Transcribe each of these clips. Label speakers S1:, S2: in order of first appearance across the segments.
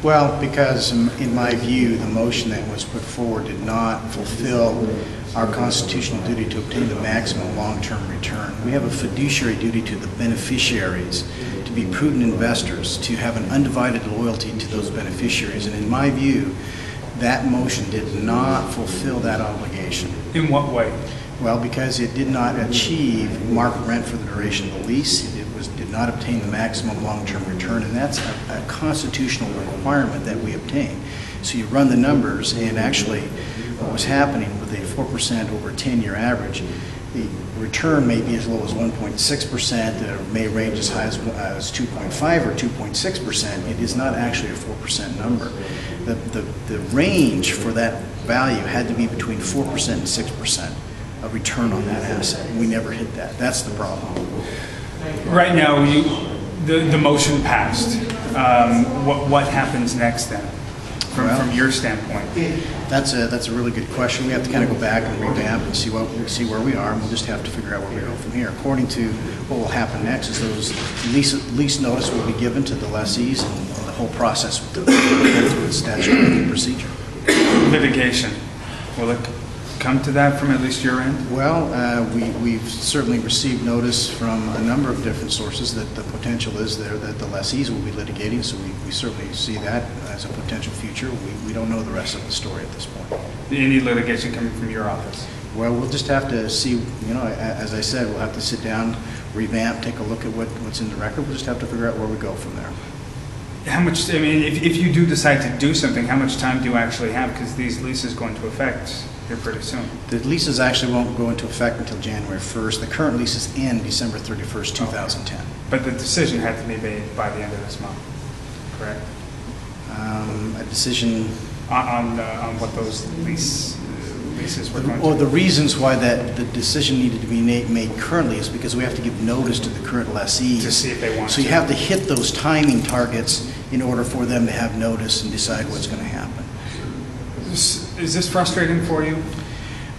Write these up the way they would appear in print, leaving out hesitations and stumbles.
S1: Well, because in my view, the motion that was put forward did not fulfill our constitutional duty to obtain the maximum long-term return. We have a fiduciary duty to the beneficiaries to be prudent investors, to have an undivided loyalty to those beneficiaries. And in my view, that motion did not fulfill that obligation.
S2: In what way?
S1: Well, because it did not achieve market rent for the duration of the lease. It did not obtain the maximum long-term return, and that's a constitutional requirement that we obtain. So you run the numbers, and actually what was happening with a 4% over 10-year average, the return may be as low as 1.6%, or may range as high as 2.5 or 2.6%. It is not actually a 4% number. The range for that value had to be between 4% and 6%. A return on that asset. We never hit that. That's the problem.
S2: Right now, the motion passed. What happens next then, from your standpoint?
S1: That's a really good question. We have to kind of go back and revamp and see where we are, and we'll just have to figure out where we go from here. According to what will happen next is those lease notice will be given to the lessees, and the whole process will go through the statutory procedure.
S2: Litigation. Will it come to that from at least your end?
S1: Well, we've certainly received notice from a number of different sources that the potential is there that the lessees will be litigating, so we certainly see that as a potential future. We don't know the rest of the story at this point.
S2: Any litigation coming from your office?
S1: Well, we'll just have to see, as I said, we'll have to sit down, revamp, take a look at what's in the record. We'll just have to figure out where we go from there.
S2: How much, I mean, if you do decide to do something, how much time do you actually have? Because these leases go into effect here pretty soon. The
S1: leases actually won't go into effect until January 1st. The current leases end December 31st, 2010.
S2: Okay. But the decision had to be made by the end of this month, correct?
S1: A decision
S2: on what those leases were going to be.
S1: Well, the reasons why the decision needed to be made currently is because we have to give notice to the current lessees.
S2: To see if they want to.
S1: So you have to hit those timing targets in order for them to have notice and decide what's going to happen.
S2: Is this frustrating for you?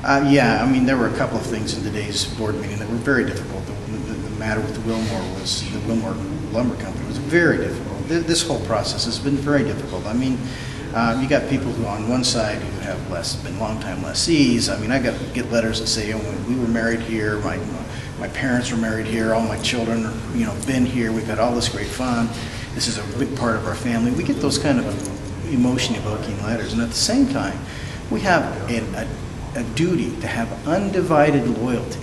S1: Yeah, I mean, there were a couple of things in today's board meeting that were very difficult. The matter with the Wilmore Lumber Company was very difficult. This whole process has been very difficult. I mean, you got people who on one side who have been longtime lessees. I mean, I get letters that say, when we were married here, my parents were married here, all my children are, been here, we've had all this great fun. This is a big part of our family. We get those kind of emotion-evoking letters, and at the same time, we have a duty to have undivided loyalty.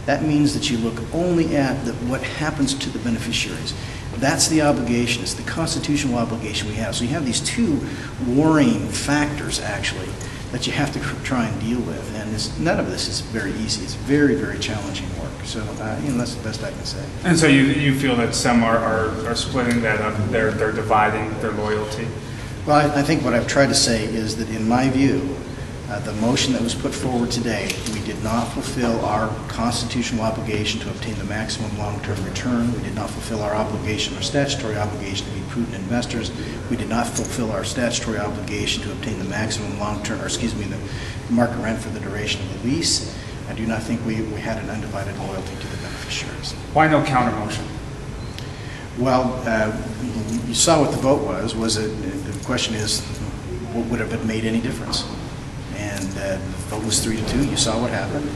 S1: That means that you look only at what happens to the beneficiaries. That's the obligation. It's the constitutional obligation we have. So you have these two warring factors, actually, that you have to try and deal with. And none of this is very easy. It's very, very challenging work. So that's the best I can say.
S2: And so you feel that some are splitting that up. They're dividing their loyalty.
S1: Well, I think what I've tried to say is that in my view, the motion that was put forward today, we did not fulfill our constitutional obligation to obtain the maximum long-term return. We did not fulfill our obligation, our statutory obligation to be prudent investors. We did not fulfill our statutory obligation to obtain the maximum long-term, the market rent for the duration of the lease. I do not think we had an undivided loyalty to the beneficiaries.
S2: Why no counter motion?
S1: Well, you saw what the vote was. The question is, would it have made any difference? And the vote was 3-2. You saw what happened.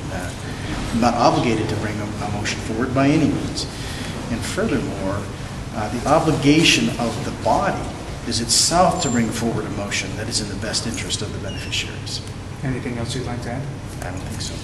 S1: I'm not obligated to bring a motion forward by any means. And furthermore, the obligation of the body is itself to bring forward a motion that is in the best interest of the beneficiaries.
S2: Anything else you'd like to add?
S1: I don't think so.